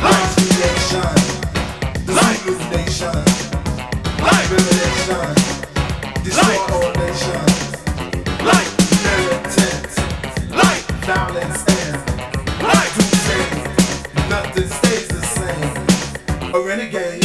Lights creation, the Zulu nation, revelation, destroy all nations, militant, violence and doomsday. Nothing stays the same. A renegade.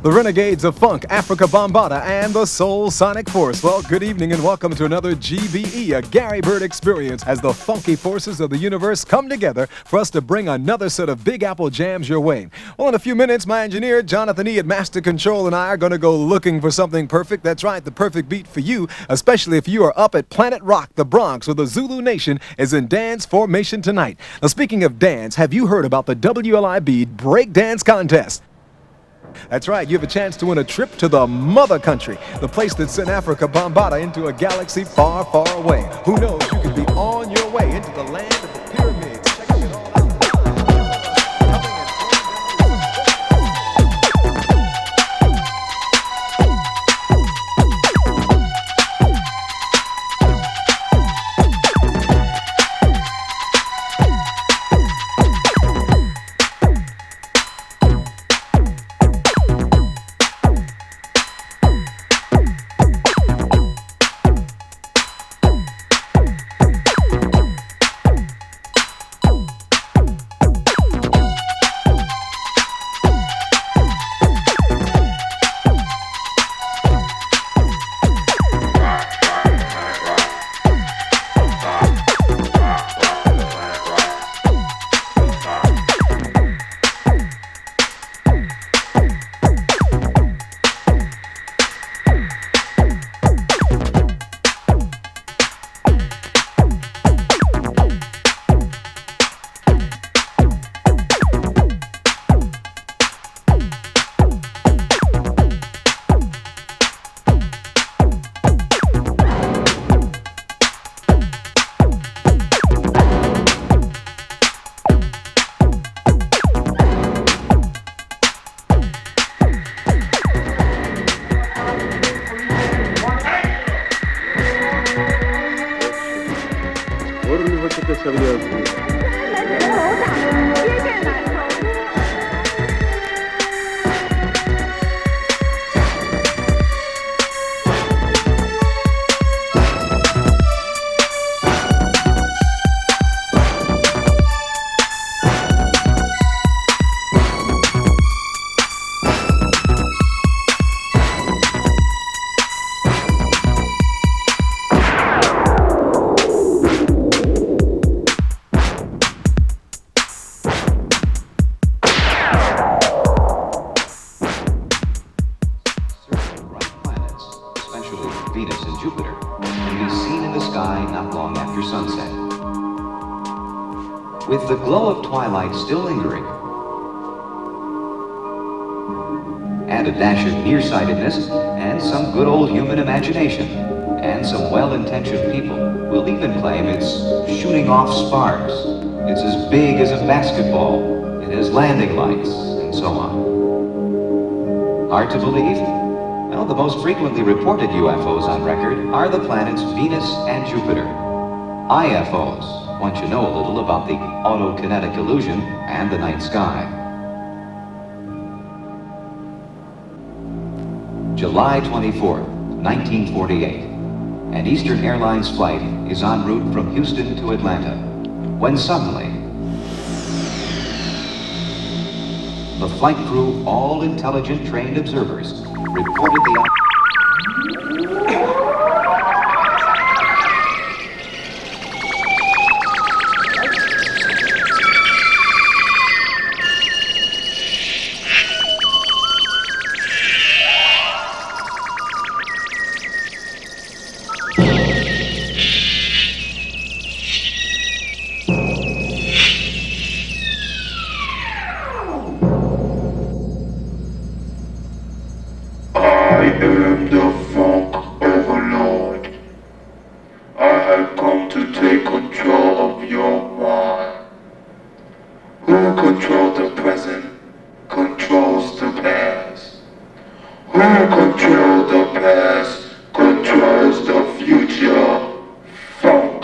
The Renegades of Funk, Africa Bambaataa, and the Soul Sonic Force. Well, good evening and welcome to another GBE, a Gary Bird experience, as the funky forces of the universe come together for us to bring another set of Big Apple jams your way. Well, in a few minutes, my engineer, Jonathan E. at Master Control, and I are going to go looking for something perfect. That's right, the perfect beat for you, especially if you are up at Planet Rock, the Bronx, where the Zulu Nation is in dance formation tonight. Now, speaking of dance, have you heard about the WLIB Break Dance Contest? That's right, you have a chance to win a trip to the mother country, the place that sent Africa Bambaataa into a galaxy far, far away. Who knows, you could be on your way into the land of the pyramids. Checking it all out. With the glow of twilight still lingering, and a dash of nearsightedness, and some good old human imagination, and some well-intentioned people will even claim it's shooting off sparks, it's as big as a basketball, it has landing lights, and so on. Hard to believe? Well, the most frequently reported UFOs on record are the planets Venus and Jupiter. IFOs, once you know a little about the autokinetic illusion and the night sky. July 24th, 1948. An Eastern Airlines flight is en route from Houston to Atlanta, when suddenly, the flight crew, all intelligent trained observers, reported the I am the funk over Who controls the present controls the past. Who controls the past controls the future. Funk.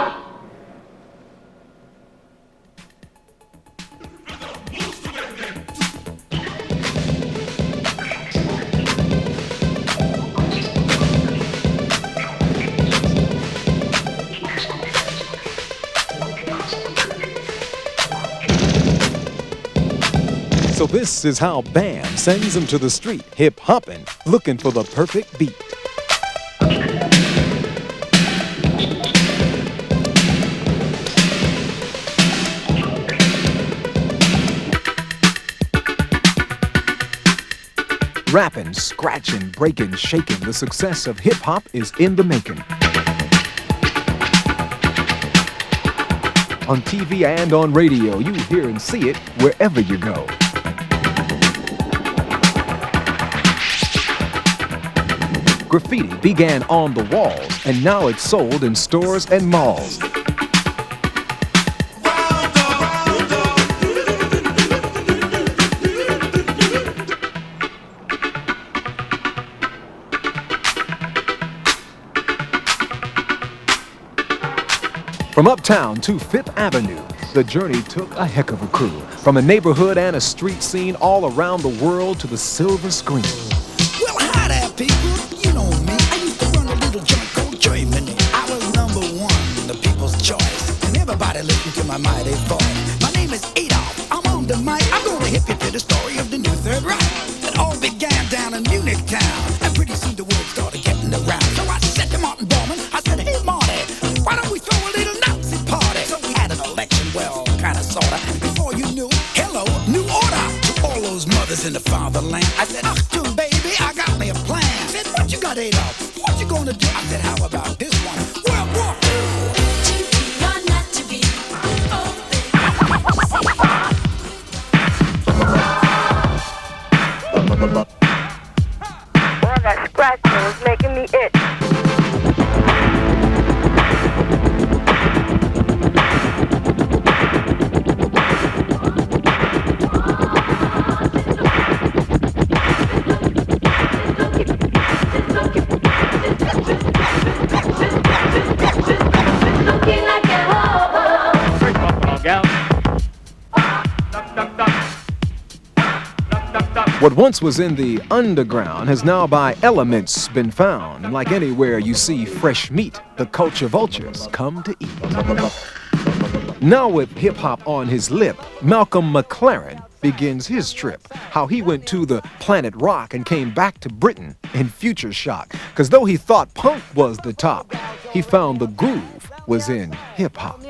So this is how Bam sends them to the street, hip-hopping, looking for the perfect beat. Rapping, scratching, breaking, shaking, the success of hip-hop is in the making. On TV and on radio, you hear and see it wherever you go. Graffiti began on the walls, and now it's sold in stores and malls. From Uptown to Fifth Avenue, the journey took a heck of a crew. From a neighborhood and a street scene all around the world to the silver screen. Well, hi there, people. You know me. I used to run a little joint called Germany. I was number one, the people's choice. And everybody listened to my mighty voice. My name is Adolf. I'm on the mic. I'm gonna hip you to the story of the new Third Reich. It all began down in Munich town. And pretty soon the word started getting around. So I said to Martin Bormann, I said, hey, Marty, why don't we throw a little Nazi party? So we had an election, well, kinda, sorta. Before you knew it, hello, new order. To all those mothers in the fatherland. I said, Achtung, baby, I got me a plan. I said, what you got, Adolf? What you gonna do? I said, how about this one? World War II. Boy, that scratching was making me itch. What once was in the underground has now by elements been found. And like anywhere you see fresh meat, the culture vultures come to eat. Now with hip-hop on his lip, Malcolm McLaren begins his trip. How he went to the planet Rock and came back to Britain in future shock. Cause though he thought punk was the top, he found the groove was in hip-hop.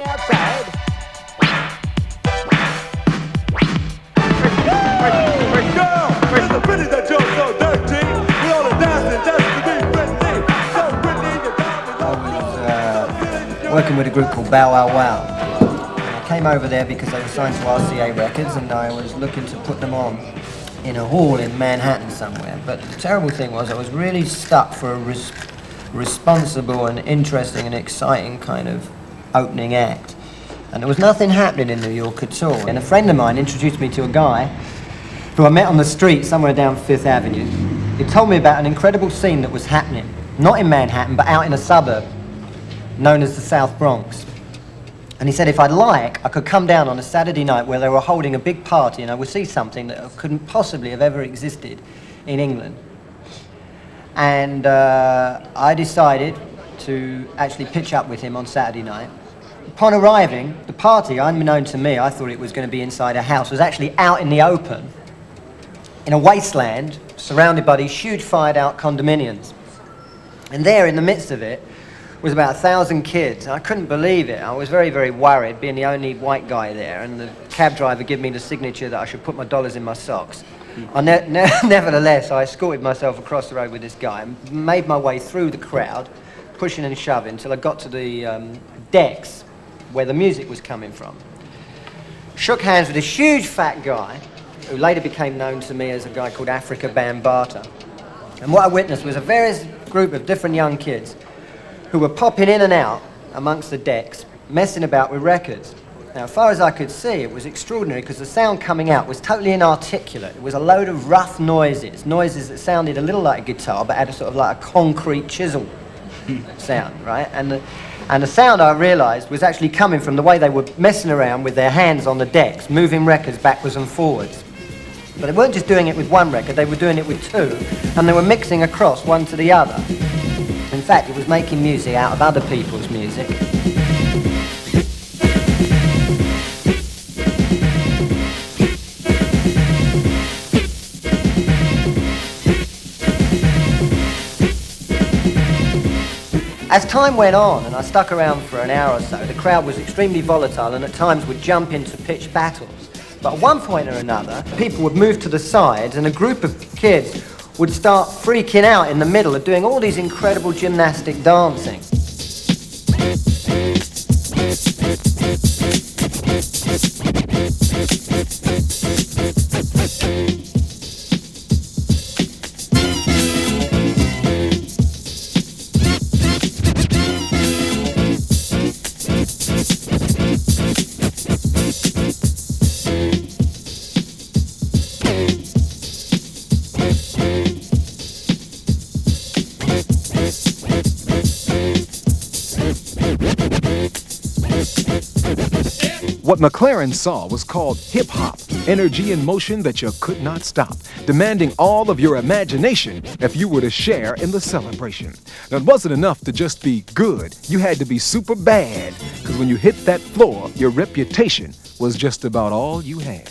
Working with a group called Bow Wow Wow. I came over there because they were signed to RCA Records and I was looking to put them on in a hall in Manhattan somewhere. But the terrible thing was I was really stuck for a responsible and interesting and exciting kind of opening act. And there was nothing happening in New York at all. And a friend of mine introduced me to a guy who I met on the street somewhere down Fifth Avenue. He told me about an incredible scene that was happening, not in Manhattan, but out in a suburb known as the South Bronx. And he said if I'd like, I could come down on a Saturday night where they were holding a big party and I would see something that couldn't possibly have ever existed in England. And I decided to actually pitch up with him on Saturday night. Upon arriving, the party, unbeknown to me, I thought it was going to be inside a house, was actually out in the open, in a wasteland, surrounded by these huge fired-out condominiums. And there, in the midst of it, was about 1,000 kids. I couldn't believe it. I was very, very worried, being the only white guy there, and the cab driver gave me the signature that I should put my dollars in my socks. Nevertheless, I escorted myself across the road with this guy and made my way through the crowd, pushing and shoving, until I got to the decks where the music was coming from. Shook hands with a huge fat guy, who later became known to me as a guy called Africa Bambaataa. And what I witnessed was a various group of different young kids who were popping in and out amongst the decks, messing about with records. Now, as far as I could see, it was extraordinary because the sound coming out was totally inarticulate. It was a load of rough noises that sounded a little like a guitar, but had a sort of like a concrete chisel sound, right? And the sound, I realised, was actually coming from the way they were messing around with their hands on the decks, moving records backwards and forwards. But they weren't just doing it with one record, they were doing it with two, and they were mixing across one to the other. In fact, it was making music out of other people's music. As time went on, and I stuck around for an hour or so, the crowd was extremely volatile and at times would jump into pitched battles. But at one point or another, people would move to the sides and a group of kids would start freaking out in the middle of doing all these incredible gymnastic dancing. What McLaren saw was called hip-hop, energy in motion that you could not stop, demanding all of your imagination if you were to share in the celebration. Now, it wasn't enough to just be good. You had to be super bad, because when you hit that floor, your reputation was just about all you had.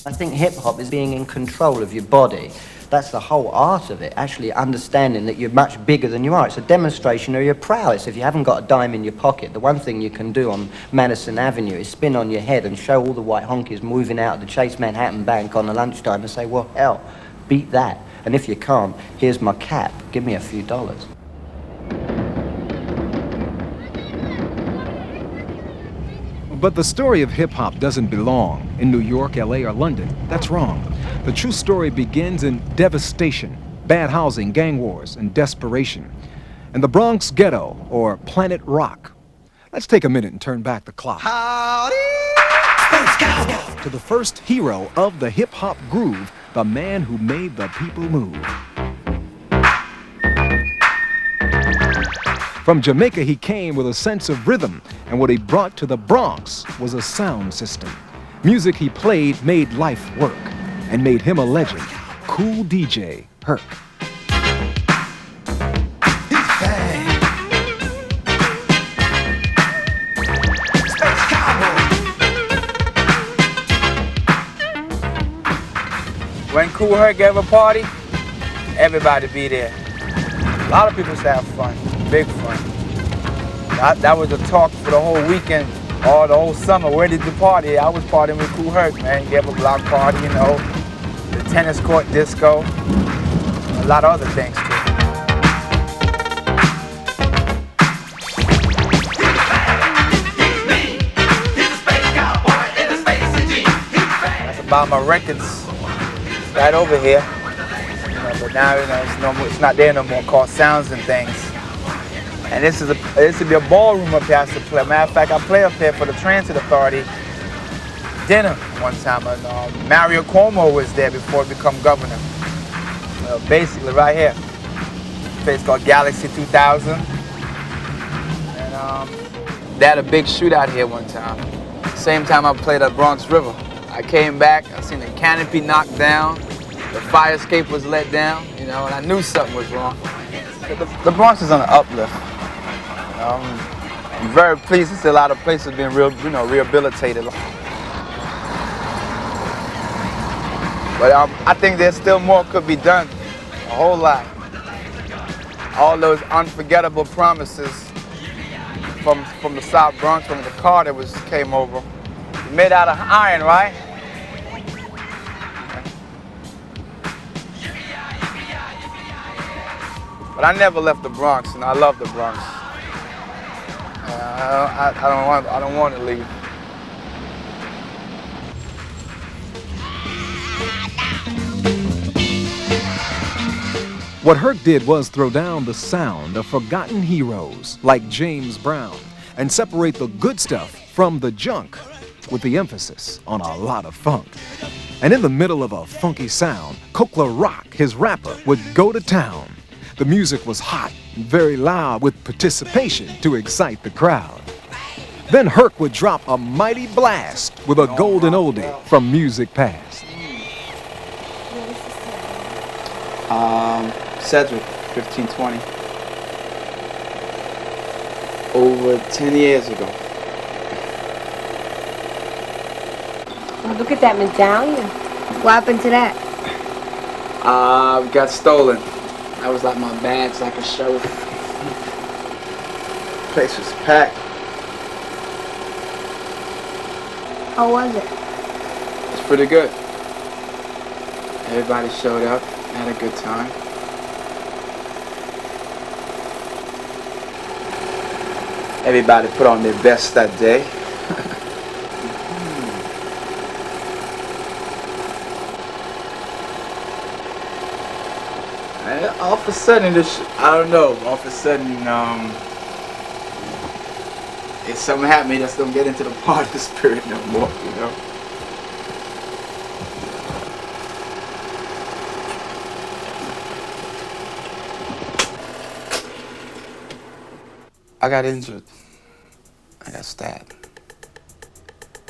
I think hip-hop is being in control of your body. That's the whole art of it, actually understanding that you're much bigger than you are. It's a demonstration of your prowess. If you haven't got a dime in your pocket, the one thing you can do on Madison Avenue is spin on your head and show all the white honkies moving out of the Chase Manhattan Bank on the lunchtime and say, well, hell, beat that. And if you can't, here's my cap. Give me a few dollars. But the story of hip-hop doesn't belong in New York, LA, or London. That's wrong. The true story begins in devastation, bad housing, gang wars, and desperation. And the Bronx Ghetto, or Planet Rock. Let's take a minute and turn back the clock to the first hero of the hip-hop groove, the man who made the people move. From Jamaica, he came with a sense of rhythm, and what he brought to the Bronx was a sound system. Music he played made life work, and made him a legend. Cool DJ Herc. When Kool Herc gave a party, everybody be there. A lot of people used to have fun, big fun. That was the talk for the whole weekend, or the whole summer. Where did you party? I was partying with Kool Herc, man. He gave a block party, you know, the tennis court disco, a lot of other things too. That's about my records. Right over here, you know, but now it's not there no more. Called Sounds and Things. And this would be a ballroom up here I used to play. Matter of fact, I play up there for the Transit Authority dinner one time. And Mario Cuomo was there before he became governor. Basically, right here, a place called Galaxy 2000. And they had a big shootout here one time. Same time I played at Bronx River. I came back, I seen the canopy knocked down, the fire escape was let down, you know, and I knew something was wrong. The Bronx is on the uplift. I'm very pleased to see a lot of places being rehabilitated. But I think there's still more could be done, a whole lot. All those unforgettable promises from the South Bronx, from the car that came over, made out of iron, right? But I never left the Bronx, and I love the Bronx. I don't want to leave. What Herc did was throw down the sound of forgotten heroes like James Brown and separate the good stuff from the junk, with the emphasis on a lot of funk. And in the middle of a funky sound, Kokla Rock, his rapper, would go to town. The music was hot and very loud with participation to excite the crowd. Then Herc would drop a mighty blast with a golden oldie from music past. Cedric, 1520. Over 10 years ago. Well, look at that medallion. What happened to that? Got stolen. That was like my badge, like a sheriff. Place was packed. How was it? It's pretty good. Everybody showed up, had a good time. Everybody put on their best that day. And all of a sudden, I don't know, all of a sudden, if something happened, I just don't get into the party spirit no more, you know? I got injured. I got stabbed.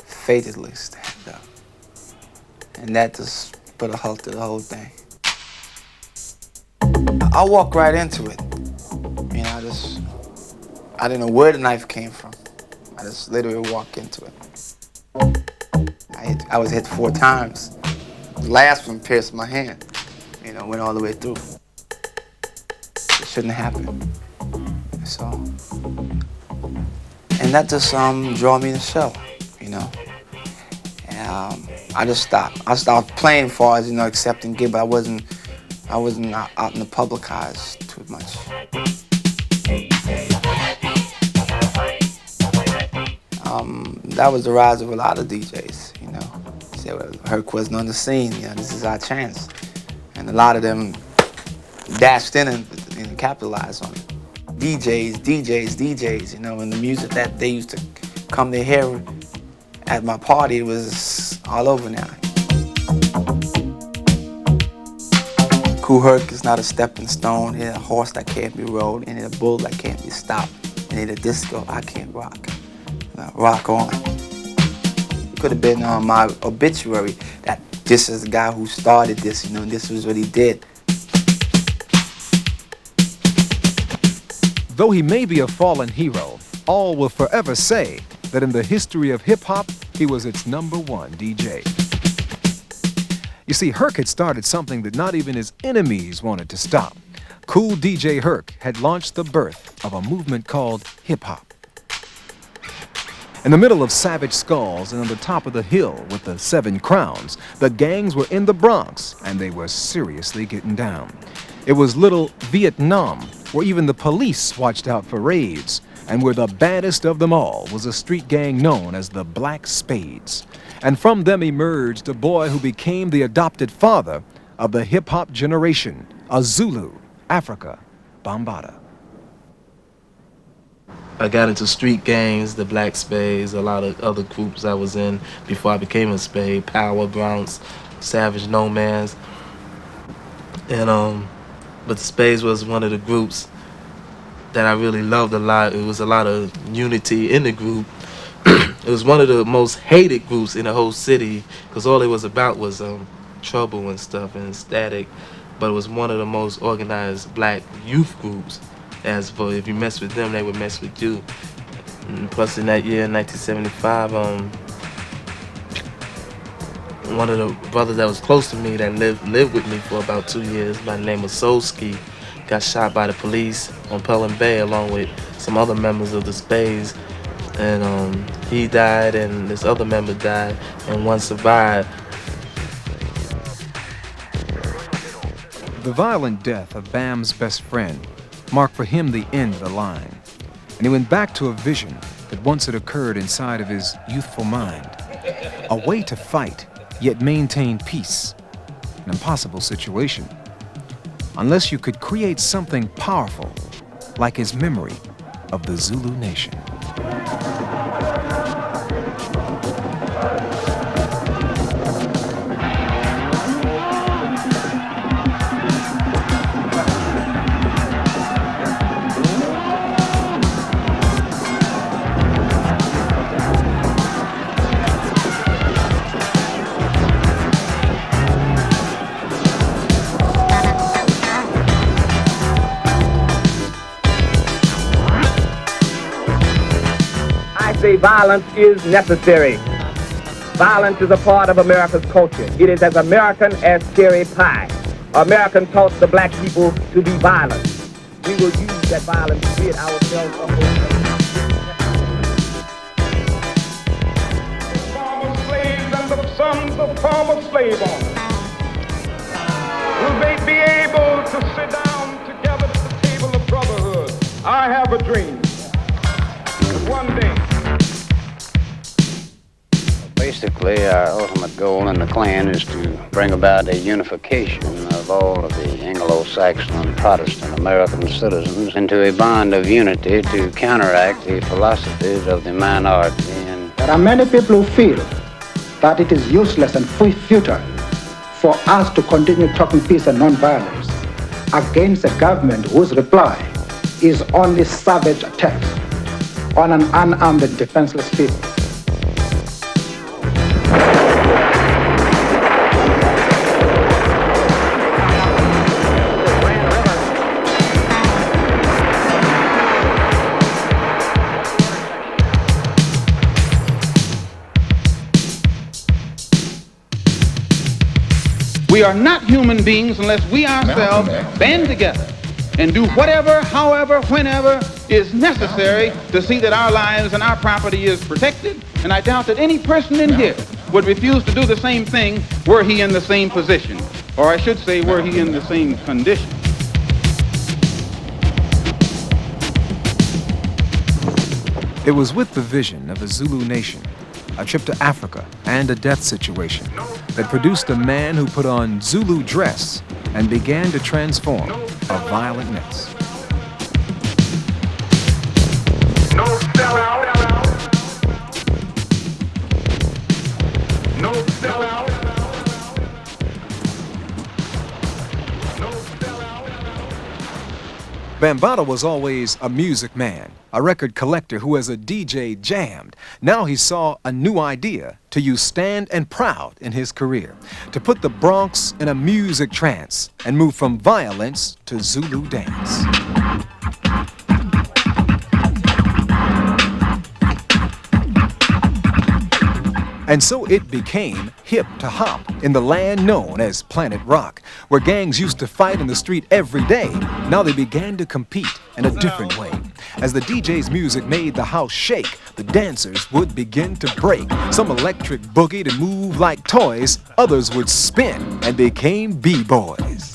Fatally stabbed up. And that just put a halt to the whole thing. I walked right into it. You know, I didn't know where the knife came from. I just literally walked into it. I was hit 4 times. The last one pierced my hand. You know, went all the way through. It shouldn't have happened. So, and that just drew me to the show, you know. And I just stopped. I stopped playing as far as, you know, accepting gigs, but I wasn't out in the public eyes too much. That was the rise of a lot of DJs, you know. Say, well, Herc wasn't on the scene, you know, this is our chance. And a lot of them dashed in and capitalized on it. DJs, you know, and the music that they used to come to hear at my party was all over now. Kool Herc is not a stepping stone, it ain't a horse that can't be rode, it ain't a bull that can't be stopped, it ain't a disco I can't rock. Now, rock on. It could have been on my obituary that this is the guy who started this, you know, and this was what he did. Though he may be a fallen hero, all will forever say that in the history of hip-hop, he was its #1 DJ. You see, Herc had started something that not even his enemies wanted to stop. Kool DJ Herc had launched the birth of a movement called hip-hop. In the middle of Savage Skulls and on the top of the hill with the 7 crowns, the gangs were in the Bronx and they were seriously getting down. It was little Vietnam, where even the police watched out for raids, and where the baddest of them all was a street gang known as the Black Spades. And from them emerged a boy who became the adopted father of the hip-hop generation, a Zulu, Africa Bambaataa. I got into street gangs, the Black Spades, a lot of other groups I was in before I became a Spade, Power, Bronx, Savage Nomads. And but the Spades was one of the groups that I really loved a lot. It was a lot of unity in the group. It was one of the most hated groups in the whole city because all it was about was trouble and stuff and static. But it was one of the most organized black youth groups. As for if you mess with them, they would mess with you. And plus, in that year, 1975, one of the brothers that was close to me that lived with me for about 2 years, by the name of Solski, got shot by the police on Pelham Bay along with some other members of the Spades. And he died, and this other member died, and one survived. The violent death of Bam's best friend marked for him the end of the line, and he went back to a vision that once had occurred inside of his youthful mind. A way to fight, yet maintain peace. An impossible situation, unless you could create something powerful, like his memory of the Zulu Nation. say violence is necessary. Violence is a part of America's culture. It is as American as cherry pie. American taught the black people to be violent. We will use that violence to rid ourselves of those former slaves and the sons of former slave owners. Will they be able to sit down together at the table of brotherhood? I have a dream that one day. Basically, our ultimate goal in the Klan is to bring about a unification of all of the Anglo-Saxon and Protestant American citizens into a bond of unity to counteract the philosophies of the minority. There are many people who feel that it is useless and futile for us to continue talking peace and non-violence against a government whose reply is only savage attacks on an unarmed and defenseless people. We are not human beings unless we ourselves band together and do whatever, however, whenever is necessary to see that our lives and our property is protected. And I doubt that any person in here would refuse to do the same thing were he in the same position. Or I should say, were he in the same condition. It was with the vision of a Zulu nation, a trip to Africa, and a death situation that produced a man who put on Zulu dress and began to transform a violent mess. No sellout. No sellout. No sellout. Bambaataa was always a music man, a record collector who as a DJ jammed. Now he saw a new idea to use Stand and Proud in his career, to put the Bronx in a music trance and move from violence to Zulu dance. And so it became hip to hop in the land known as Planet Rock, where gangs used to fight in the street every day. Now they began to compete in a different way. As the DJ's music made the house shake, the dancers would begin to break. Some electric boogie to move like toys, others would spin and became B-boys.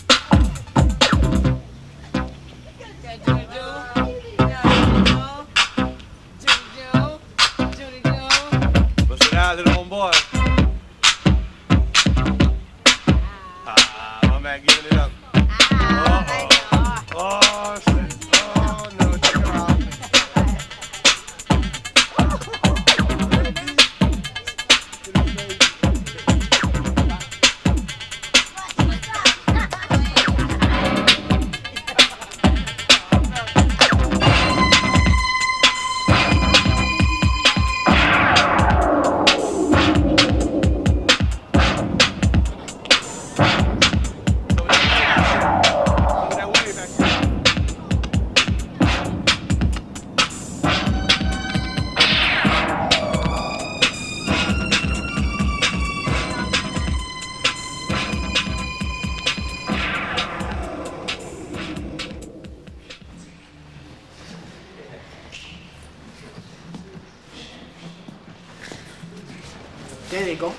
There they go.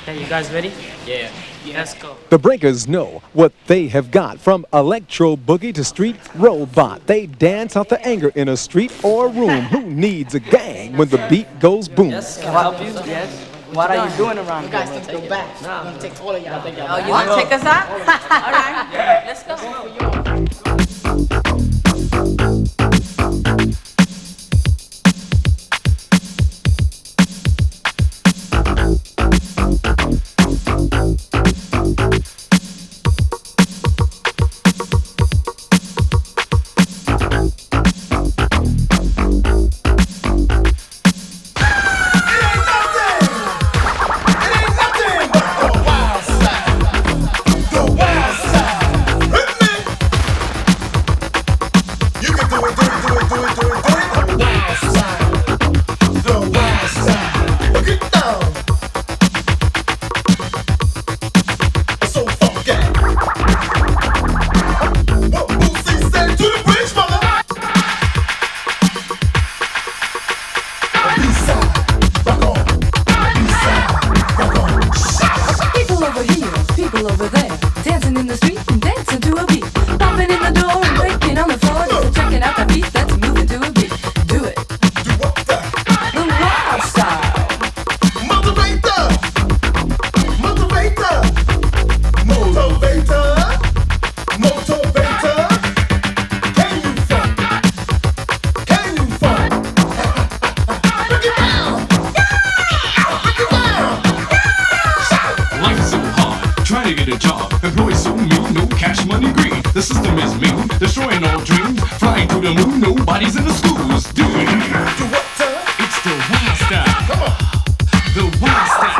Hey, you guys ready? Yeah. Let's go. The Breakers know what they have got. From electro boogie to street robot, they dance out the anger in a street or room. Who needs a gang when the beat goes boom? Yes, can I help you? Yes. What are you doing around here? You guys need to go back. I'm going to take all of y'all. Oh, you want to take us out? All right. Let's go. trying to get a job. Employees so mean, no cash money green. The system is mean, destroying all dreams. Flying to the moon, nobody's in the schools doing it. It's the wild style. Come on. The wild style.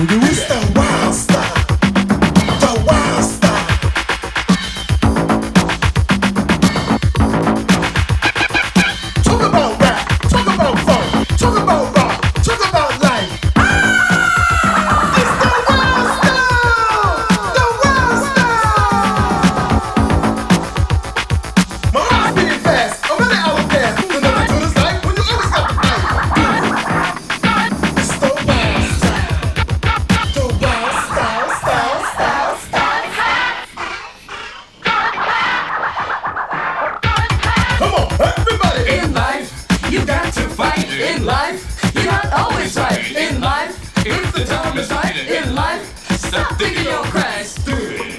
It's the wild style. The wild style. Talk about rap. Talk about funk. Talk about rock. Talk about life. It's the wild style. The wild style. My heart's beating fast. I'm running out of gas. The number to the side when you always got the fight. It's the wild style. The wild style, style, style, style. Come on, everybody. In life, you got to fight. In life, you're not always right. In life, if the time is right. In life, stop thinking you'll crash. Do it.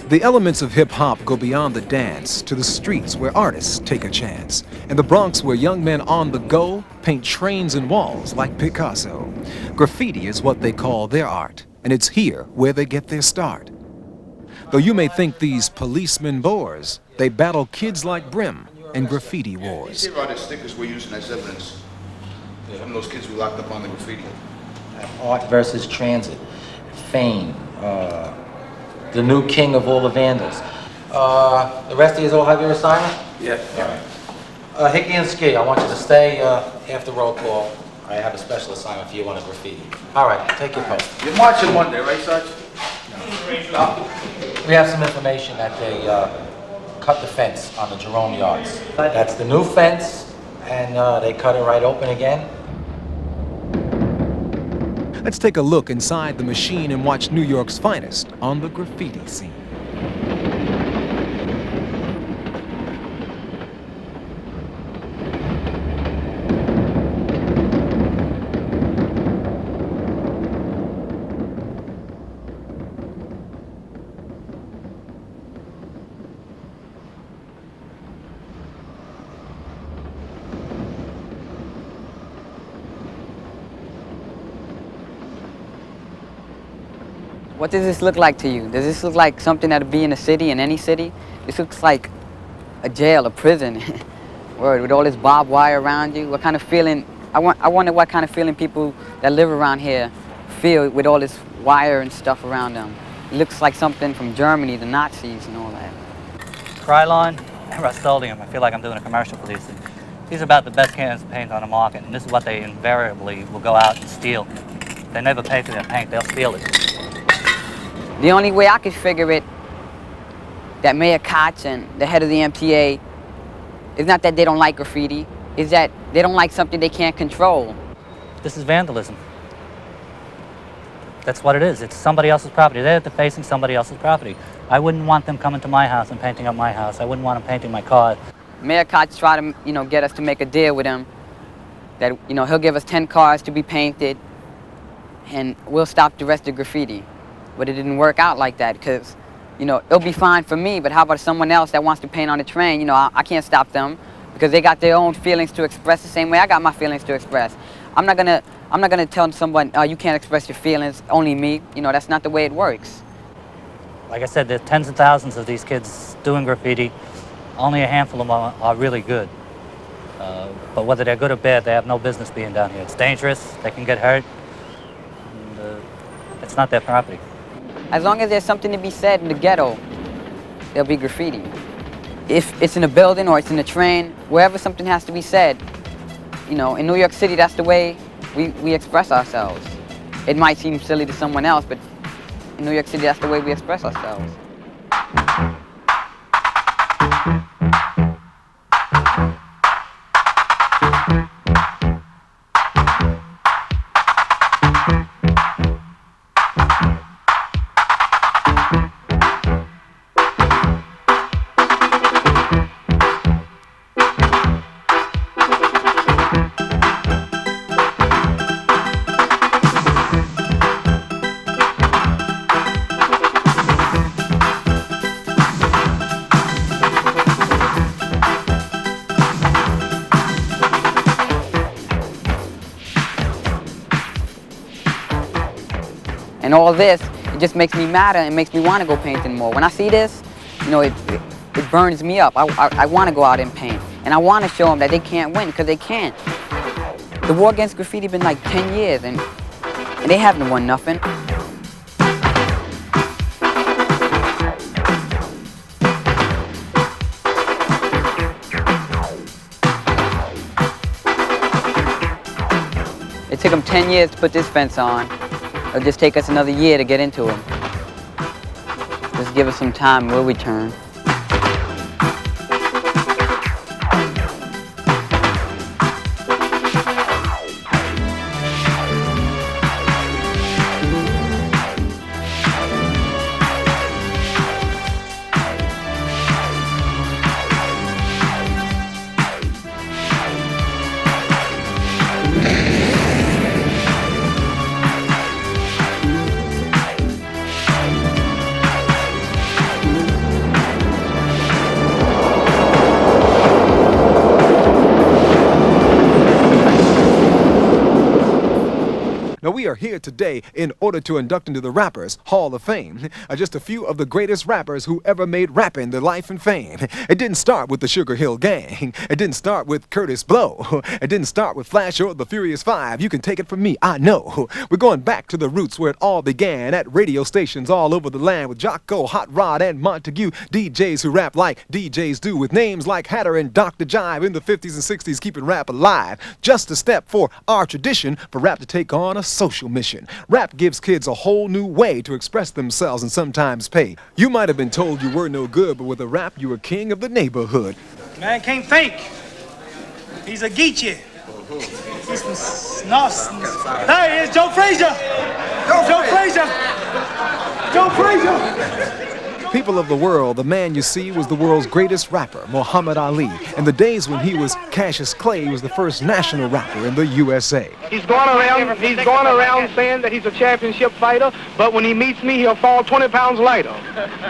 The elements of hip-hop go beyond the dance to the streets where artists take a chance. In the Bronx, where young men on the go paint trains and walls like Picasso. Graffiti is what they call their art, and it's here where they get their start. Though you may think these policemen bores, they battle kids like Brim in graffiti wars. Here are the stickers we're using as evidence. Some of those kids were locked up on the graffiti. Art versus transit, fame, the new king of all the vandals. The rest of you all have your assignment? Yeah. All right. Hickey and Ski, I want you to stay after roll call. I have a special assignment for you on a graffiti. All right, take your post. You're marching Monday, right, Sarge? We have some information that they cut the fence on the Jerome Yards. That's the new fence, and they cut it right open again. Let's take a look inside the machine and watch New York's finest on the graffiti scene. What does this look like to you? Does this look like something that would be in a city, in any city? This looks like a jail, a prison, word, with all this barbed wire around you. What kind of feeling, I wonder what kind of feeling people that live around here feel with all this wire and stuff around them. It looks like something from Germany, the Nazis and all that. Krylon and Rust-Oleum. I feel like I'm doing a commercial for these things. These are about the best cans of paint on the market, and this is what they invariably will go out and steal. They never pay for their paint, they'll steal it. The only way I could figure it, that Mayor Koch and the head of the MTA, is not that they don't like graffiti, is that they don't like something they can't control. This is vandalism. That's what it is. It's somebody else's property. They're defacing somebody else's property. I wouldn't want them coming to my house and painting up my house. I wouldn't want them painting my car. Mayor Koch tried to, get us to make a deal with him that, he'll give us 10 cars to be painted and we'll stop the rest of graffiti. But it didn't work out like that because, it'll be fine for me, but how about someone else that wants to paint on the train? I can't stop them because they got their own feelings to express the same way I got my feelings to express. I'm not gonna tell someone, you can't express your feelings, only me. That's not the way it works. Like I said, there's tens of thousands of these kids doing graffiti. Only a handful of them are really good. But whether they're good or bad, they have no business being down here. It's dangerous, they can get hurt, and it's not their property. As long as there's something to be said in the ghetto, there'll be graffiti. If it's in a building or it's in a train, wherever something has to be said, in New York City, that's the way we express ourselves. It might seem silly to someone else, but in New York City, that's the way we express ourselves. And all this, it just makes me madder and makes me want to go painting more. When I see this, you know, it burns me up. I want to go out and paint. And I want to show them that they can't win, because they can't. The war against graffiti been like 10 years, and they haven't won nothing. It took them 10 years to put this fence on. It'll just take us another year to get into them. Just give us some time, we'll return. Now, we are here today in order to induct into the Rappers Hall of Fame just a few of the greatest rappers who ever made rapping their life and fame. It didn't start with the Sugar Hill Gang. It didn't start with Curtis Blow. It didn't start with Flash or the Furious Five. You can take it from me, I know. We're going back to the roots where it all began, at radio stations all over the land with Jocko, Hot Rod, and Montague, DJs who rap like DJs do, with names like Hatter and Dr. Jive in the 50s and 60s, keeping rap alive. Just a step for our tradition for rap to take on a social mission. Rap gives kids a whole new way to express themselves and sometimes pay. You might have been told you were no good, but with a rap, you were king of the neighborhood. Man can't think. He's a geechee. He's from Snoss. There he is, Joe Frazier. Joe Frazier. Joe Frazier. People of the world, the man you see was the world's greatest rapper, Muhammad Ali. In the days when he was Cassius Clay, he was the first national rapper in the USA. He's going around saying that he's a championship fighter, but when he meets me, he'll fall 20 pounds lighter.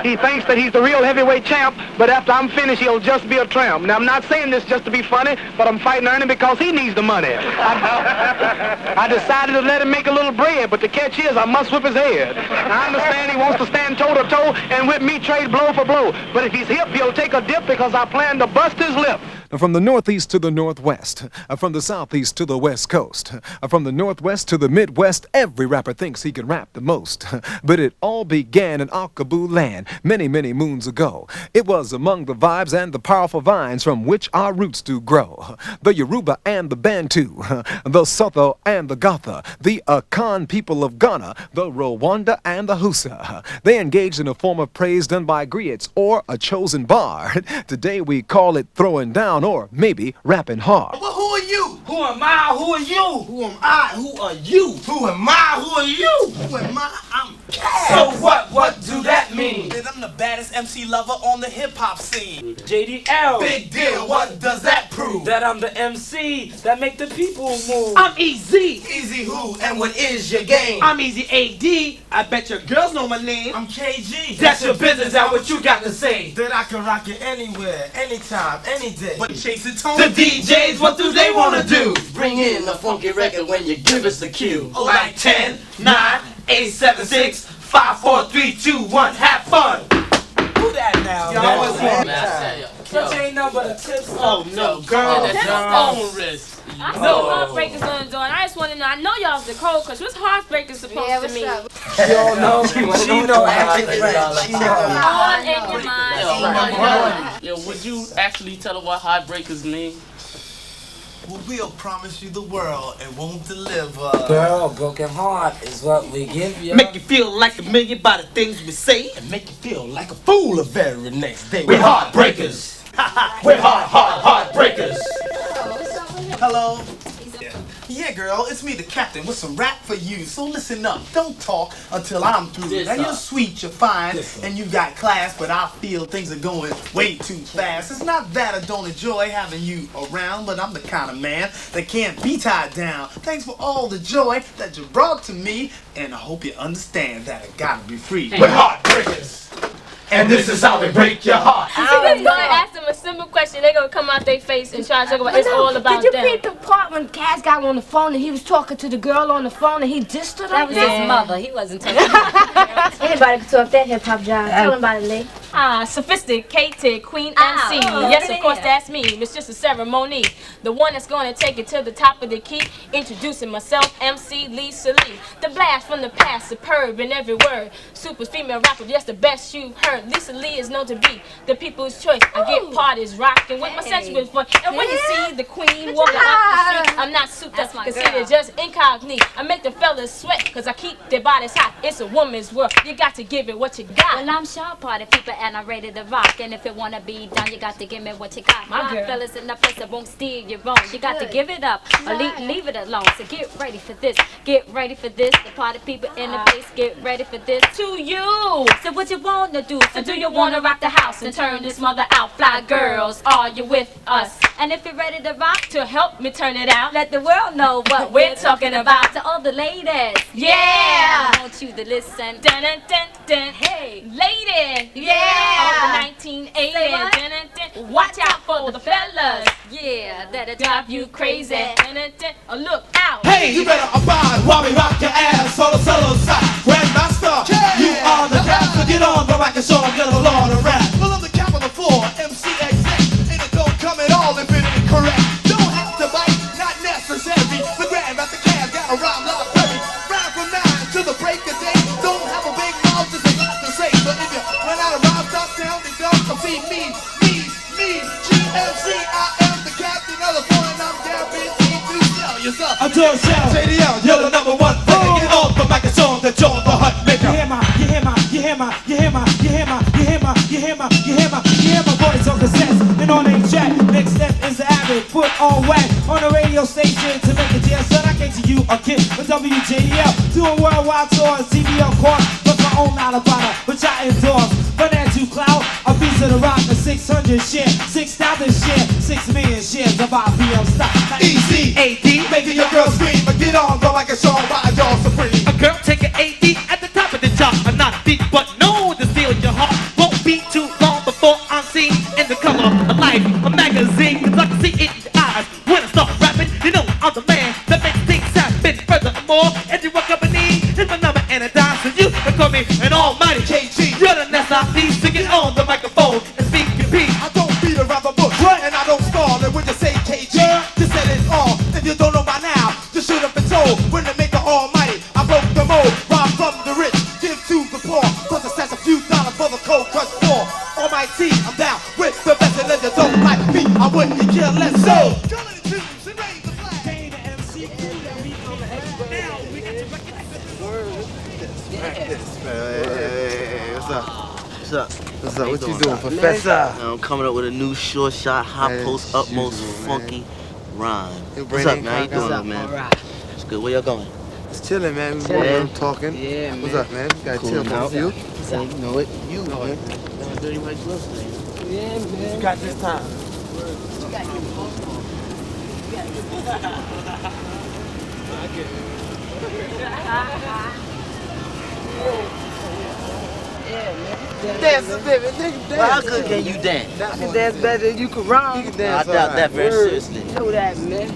He thinks that he's the real heavyweight champ, but after I'm finished, he'll just be a tramp. Now, I'm not saying this just to be funny, but I'm fighting Ernie because he needs the money. I decided to let him make a little bread, but the catch is I must whip his head. Now, I understand he wants to stand toe-to-toe and whip me trade blow for blow, but if he's hip, he'll take a dip because I plan to bust his lip. From the Northeast to the Northwest, from the Southeast to the West Coast, from the Northwest to the Midwest, every rapper thinks he can rap the most. But it all began in Alkaboo land many, many moons ago. It was among the vibes and the powerful vines from which our roots do grow. The Yoruba and the Bantu, the Sotho and the Gotha, the Akan people of Ghana, the Rwanda and the Hausa. They engaged in a form of praise done by griots or a chosen bard. Today we call it throwing down, or maybe rapping hard. Well, who are you? Who am I? Who are you? Who am I? Who are you? Who am I? Who are you? Who am I? I'm Cass. So what? What do that mean? That I'm the baddest MC lover on the hip-hop scene. JDL. Big deal. What does that prove? That I'm the MC that make the people move. I'm Easy. Easy who? And what is your game? I'm Easy AD. I bet your girls know my name. I'm KG. That's your business. That's what you got to say. That I can rock it anywhere, anytime, any day. But chase it on the DJs, what do they want to do? Bring in a funky record when you give us the cue. Like 10, 9, 8, 7, 6, 5, 4, 3, 2, 1, have fun. Who that now? Y'all was here. Such ain't nothing but a tips. Oh no, girl. That's your own risk. I see Heartbreakers on the door, and I just want to know. I know y'all's the code, cause what's Heartbreakers supposed to mean? Y'all know. She know acting right. She On in your mind. Yo, would you actually tell her what Heartbreakers mean? Well, we'll promise you the world and won't deliver. Girl, broken heart is what we give you. Make you feel like a million by the things we say, and make you feel like a fool the very next day. We're heartbreakers. We're heartbreakers. Hello. Yeah, girl, it's me, the captain, with some rap for you. So listen up, don't talk until I'm through. Now you're sweet, you're fine, and you got class, but I feel things are going way too fast. It's not that I don't enjoy having you around, but I'm the kind of man that can't be tied down. Thanks for all the joy that you brought to me, and I hope you understand that I gotta be free. We're heartbreakers. And this is how we break your heart. You see this guy ask them a simple question, they gonna come out their face and try to talk about it's all about Did you them. peep the part when Cass got on the phone and he was talking to the girl on the phone and he dissed her? That was his mother. He wasn't talking. Anybody can talk that hip hop job. Tell him about it, Lee. Sophisticated Queen MC. Yes, of course, that's me. It's just a ceremony. The one that's gonna take it to the top of the key. Introducing myself, MC Lisa Lee. The blast from the past, superb in every word. Super female rapper, yes, the best you heard. Lisa Lee is known to be the people's choice. I get parties rocking with my sensuous voice. And when you see the queen walking up the street, I'm not souped up, considered just incognito. I make the fellas sweat, cause I keep their bodies hot. It's a woman's world. You got to give it what you got. Well, I'm sharp party people and I'm ready to rock. And if it wanna be done, you got to give me what you got. My girl. Fellas in the place that won't steer you wrong. You got to give it up or leave it alone. So get ready for this. Get ready for this. The party people in the place, get ready for this. To you. So what you wanna do? So do you wanna rock the house and turn this mother out? Fly girls, are you with us? And if you're ready to rock, to help me turn it out, let the world know what we're talking about. To all the ladies, Yeah. I want you to listen. Dun dun dun dun. Hey, lady. Yeah. Of the 1980s. Say what? Dun dun dun. Watch out for the fellas. Yeah, that'll Drive you crazy. Dun dun dun. Oh, look out. Hey, you better abide while we rock your ass. Solo side. Grandmaster, you are the cap. So get on the mic and show them you're the Lord of rap. Well, I'm the cap of the floor, MCXX. And it don't come at all if it ain't correct. Don't have to bite, not necessary. The Grandmaster Caz got a rhyme like Perry. Rhyme from 9 to the break of day. Don't have a big mouth, just a lot to say. So if you run out of rhymes, stop sounding dumb. Come see me, GMC. I am the captain of the floor, and I'm guaranteed to sell yourself. I'm doing sell. JDL, you're the number one. Get off the mic and show them that you're the hut maker. You hear my voice on cassettes and on a track. Next step is the average, put on whack on the radio station to make a deal. Son, I came to you a kid with WJDL, doing worldwide tours, TVL court, but my own out of bottle, which I endorse. Financial clout, a piece of the rock, a 600 share, 6,000 share, 6 million shares of IBM stock. Easy, AD, making your girl scream, but get on, go like a song by y'all supreme. A girl take an AD at the top of the chart. I'm not deep, but known to steal your heart. Won't be too long before I'm seen in the cover of Life, a magazine. Cause I can see it in your eyes when I start rapping. You know I'm the man that makes things happen. Furthermore, everyone company is my number and a dime. So you can call me an almighty KG. You're the next I need to get on the microphone and speak your piece. I don't beat around the bush, and I don't stall. And when you say KG, just set it all. If you don't know by now, just shoot up and told. When they make the almighty, I broke the mold. Rob from the rich, give to the poor. Plus I stash a few dollars for the cold crush for. Almighty, I'm down with the best, and if you don't like me, I wouldn't kill less. So, Hey, what's up? What's up? What's up? What you doing, Professor? I'm coming up with a new short shot, hot post, utmost, funky rhyme. What's up, man? How you doing, man? It's good. Where y'all going? It's chilling, man. We Chilling. talking. Yeah, What's man. up, man? You gotta Cool, chill, man. man. You? Yeah, you know it. You, man. Got dirty white gloves today. Yeah, man. You got this time. Dance a bit, nigga. Well, how good can you dance? I can dance better than you can rhyme. You can dance I doubt that very seriously. You know that, man.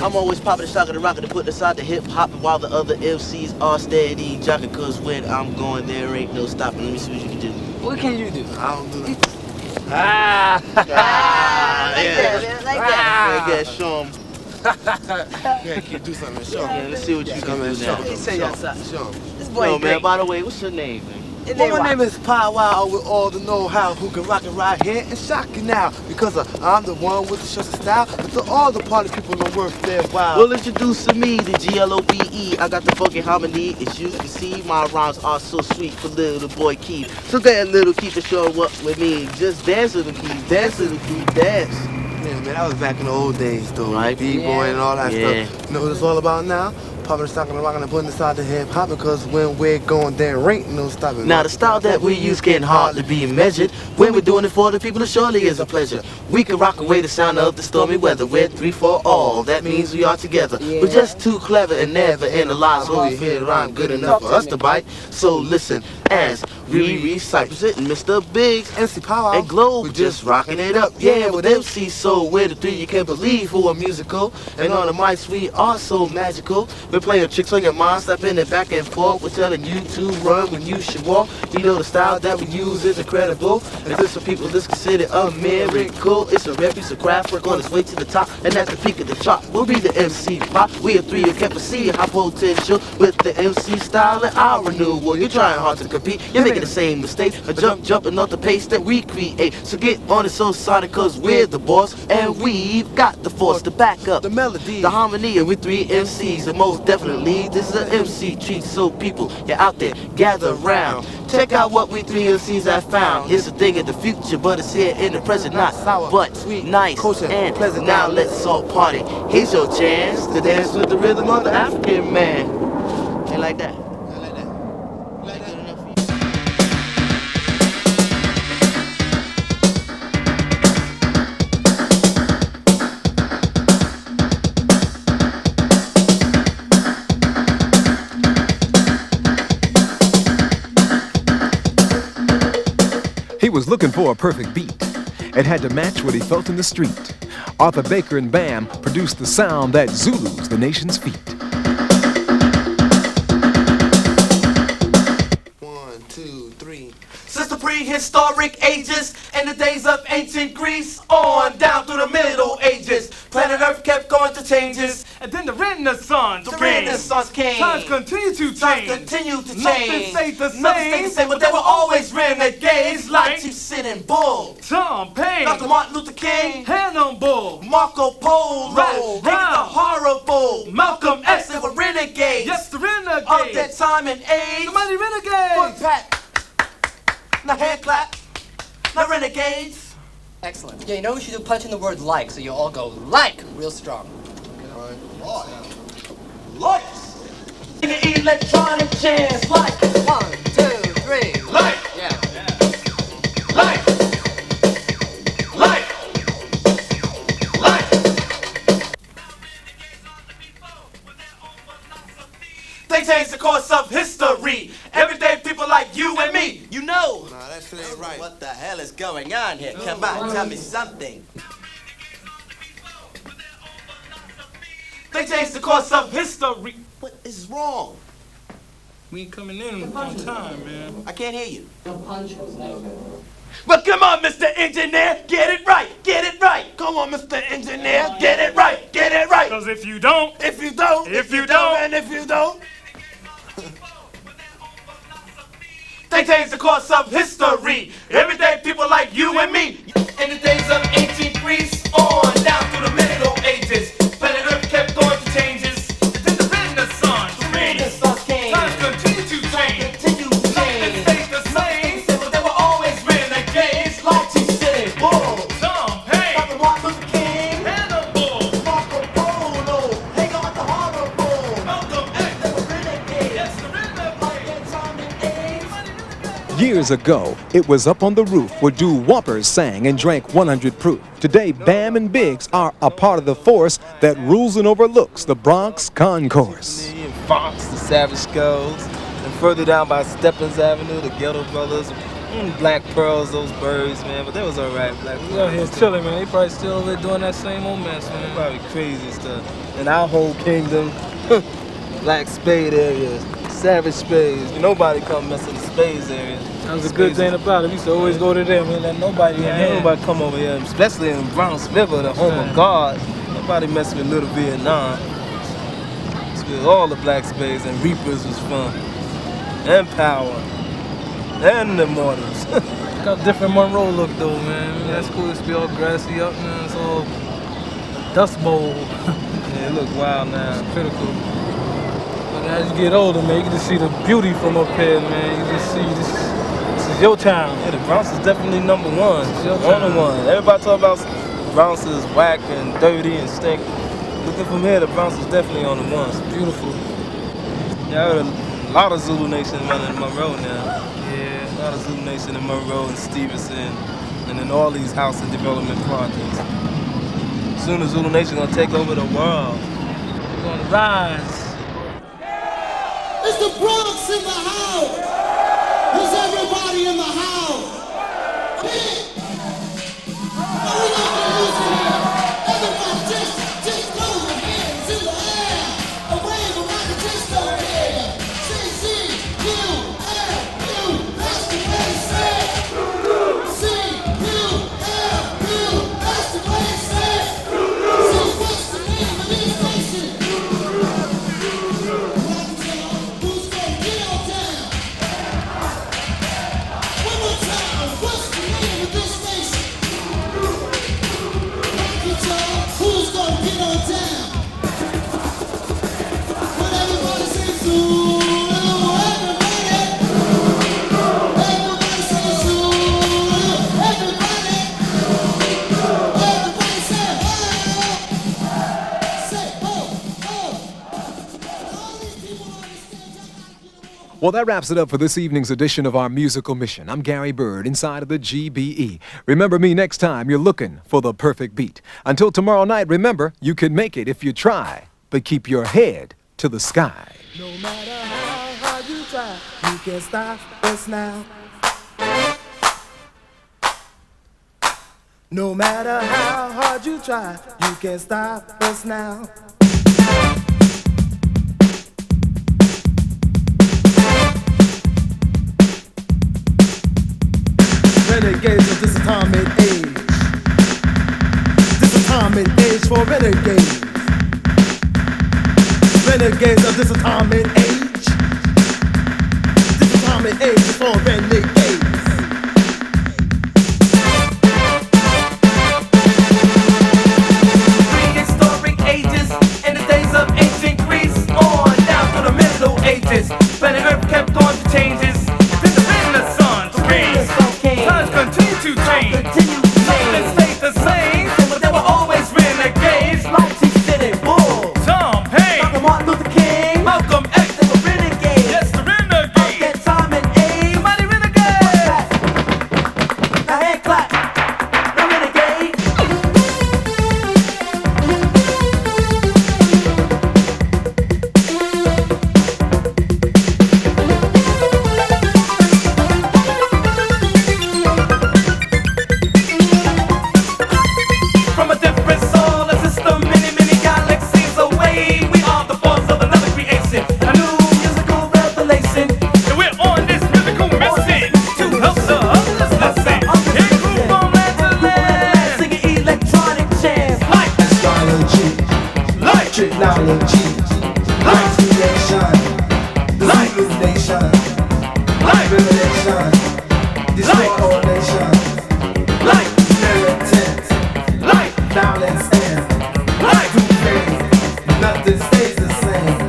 I'm always popping the shock of the rocket to put aside the hip hop while the other MCs are steady jocking. Cause when I'm going, there ain't no stopping. Let me see what you can do. What can you do? I don't do it. Yeah. Like that. Yeah, show 'em. Yeah, can you do something? Show 'em. Yeah, let's see what you can do now. Show 'em. Yo, man, by the way, what's your name, man? Well, my name is Pow Wow with all the know-how, who can rock it right here and shock you now. Because I'm the one with the shortest style, but to all the party people don't worth their while. Well, introduce to me the GLOBE. I got the funky harmony. As you can see, my rhymes are so sweet for little boy Keith. So that little Keith to show what with me. Just dance little Keith, dance little Keith, dance. Yeah, man, that was back in the old days, though, right? B-boy and all that stuff. You know what it's all about now? Popping, stocking, and rocking, and putting aside the hip hop, because when we're going, there ain't no stopping. Now the style that we use can hardly be measured. When we're doing it for the people, it surely is a pleasure. We can rock away the sound of the stormy weather. We're 3 for all. That means we are together. We're just too clever and never analyze what we hear rhyme good enough for us to bite. So listen as we recite. Presenting Mr. Biggs, MC Power, and Globe. We're just rocking it up. Yeah, with MC Soul, we're the 3 you can't believe who are musical. And on the mics we are so magical. We're playing tricks on your mind, stepping it back and forth. We're telling you to run when you should walk. We know the style that we use is incredible. And this for people that's considered a miracle. It's a rare piece of craft, work on its way to the top. And at the peak of the chart, we'll be the MC Pop. We are 3 you can't perceive how potential with the MC style and our renewal. You're trying hard to compete, you're making the same mistake. A jumping off the pace that we create. So get on it so sonic, cause we're the boss. And we've got the force to back up the melody, the harmony, and we're 3 MCs. And most definitely this is an MC treat. So people, you're out there, gather round. Check out what we 3 MCs have found. It's a thing in the future, but it's here in the present. Not sour, but sweet, nice, and pleasant. Now let's all party. Here's your chance to dance with the rhythm of the African man. Ain't like that. He was looking for a perfect beat. It had to match what he felt in the street. Arthur Baker and Bam produced the sound that Zulus the nation's feet. 1, 2, 3. Since the prehistoric ages and the days of ancient Greece on down through the Middle Ages, planet Earth kept going through changes. And then the Renaissance The came. Renaissance came. Times continue to change. Times continue to Nothing change. stayed the Nothing stayed same. the same, but there were always renegades like Chief Sitting Bull, Tom Paine, Dr. Martin Luther King, Hannibal, Marco Polo, Rat David the Horrible, Malcolm X. They were renegades. Yes, the renegades. Of their time and age. The mighty renegades. Foot pat. Now hand clap. Now renegades. Excellent. Yeah, you know we should do punch in the word like, so you all go like real strong. Lights. Electronic chance. Like. 1, 2, 3. Like. Yeah. Like. Like. Like. They changed the course of history. Everyday people like you and me, you know. Nah, that shit ain't right. What the hell is going on here? Come on, tell me something. They changed the course of history. What is wrong? We ain't coming in on time, man. I can't hear you. The punch was no good. Well, come on, Mr. Engineer, get it right, get it right. Come on, Mr. Engineer, get it right, get it right. Because if you don't, and if you don't, they changed the course of history. Everyday people like you and me. In the days of ancient Greece, on down through the Middle Ages, planet Earth kept going through changes. Then the Renaissance came. Times continue to change. Nothing stayed the same, but there were always renegades like Chief Sitting Bull, Tom Paine, Dr. Martin Luther King, Hannibal, Marco Polo, Hang on the Horrible, Malcolm X. they were renegades. Yes, the renegades. Of their time and age. Years ago, it was up on the roof where doo-woppers sang and drank 100 proof. Today, Bam and Biggs are a part of the force that rules and overlooks the Bronx Concourse. And Fox, the Savage Skulls, and further down by Steppins Avenue, the Ghetto Brothers, Black Pearls, those birds, man. But they was alright. Black We out here chilling, man. They probably still over there doing that same old mess, man. Probably crazy stuff. And our whole kingdom, Black Spade areas, Savage Spades. Nobody come mess in the Spades area. That was a good thing about it. We used to always go to them, man. Let nobody in here. Nobody come over here, especially in Bronx River, the home of God. Nobody mess with Little Vietnam. It's with all the Black Spades and Reapers was fun. And Power. and the Immortals. Got a different Monroe look though, man. That's cool. It's be all grassy up, man. It's all Dust Bowl. Yeah, it look wild now. It's critical. But as you get older, man, you can just see the beauty from up here, man. You just see this is your town. Yeah, the Bronx is definitely number one. It's your town. Only one. Everybody talk about Bronx is whack and dirty and stink. Looking from here, the Bronx is definitely on the one. It's beautiful. Yeah, I heard a lot of Zulu Nation running in Monroe now. Yeah, a lot of Zulu Nation in Monroe and Stevenson and in all these housing development projects. Soon as Zulu Nation gonna take over the world. We're gonna rise. It's the Bronx in the house. Is everybody in the house? Are we not gonna lose it here? Everybody just throw your hands in the air. A wave of rocket just over here. C-C-U-L-U. That's the way it's said. C-U-L-U. That's the way it's said. So what's the name of this nation? Who's gonna get on down? One more time. What's the name of this nation? Who's gonna get on down? When everybody sings Zulu, everybody say Zulu, everybody say oh, say oh. All these people understand. Well, that wraps it up for this evening's edition of our musical mission. I'm Gary Bird, inside of the GBE. Remember me next time you're looking for the perfect beat. Until tomorrow night, remember, you can make it if you try, but keep your head to the sky. No matter how hard you try, you can't stop us now. No matter how hard you try, you can't stop us now. Renegades of this atomic age. This atomic age for renegades. Renegades of this atomic age. This atomic age is for renegades. Prehistoric ages in the days of ancient Greece on down to the Middle Ages. Planet Earth kept on to changes. Then the Renaissance came. Times continue to change. Nothing stayed the same, but there were always renegades. Like T-City Bull, Tom Paine, Dr. Martin Luther King, Malcolm X, they were renegades. Yes, the renegades. Of that time and age. Somebody renegade. Now hand clap. The renegade. From a different solar system, many, many galaxies away, we are the force of another creation, a new musical revelation. And we're on this musical mission to help the others listen. In group from land to land, singing electronic chants like Astrology, like technology, like creation, like Zulu Nation, like revelation, destroy Like. all nations, like militant, like violence and like do things, nothing stays the same.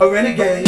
A renegade.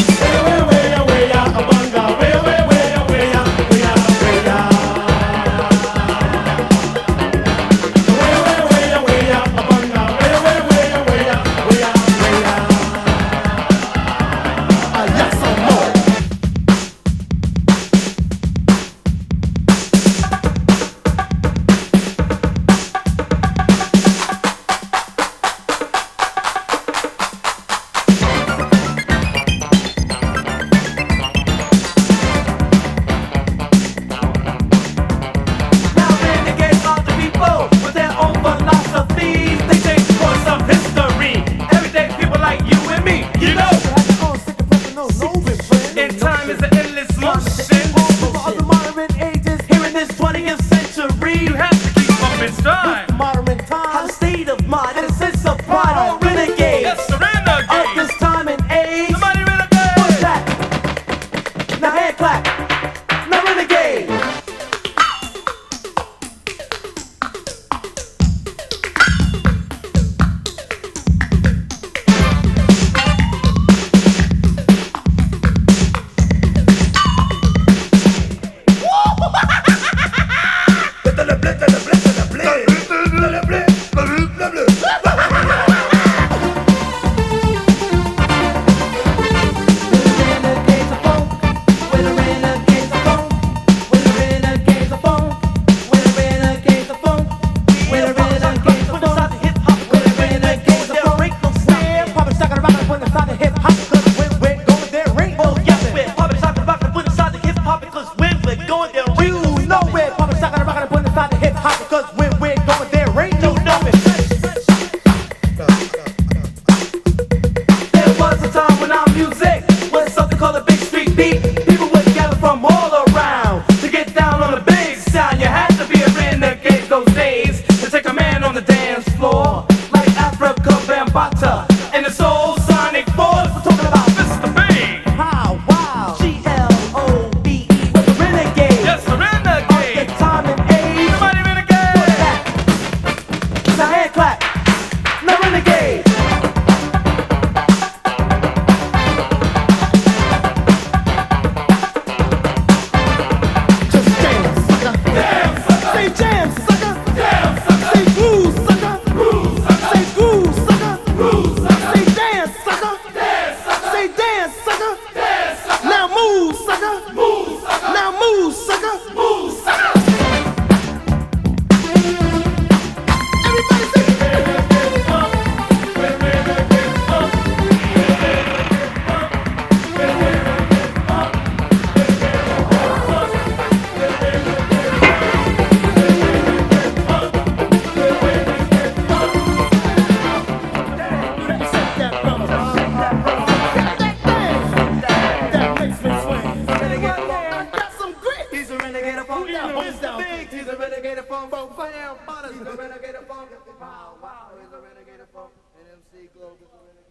Now renegades are the people with their own philosophies. They change the course of history. Everyday people like you and me, you know. In time is an endless motion. Of the modern ages, here in this 20th century, you have to keep up in stride. Modern time, have a state of mind and a sense of pride. All renegades, yes, the renegades of this time and age. Somebody renegade. What's that? Now hand clap. Now renegade. renegade funk. Both fam, he's a renegade funk. Wow, wow, he's a renegade funk. And MC Glow is a renegade.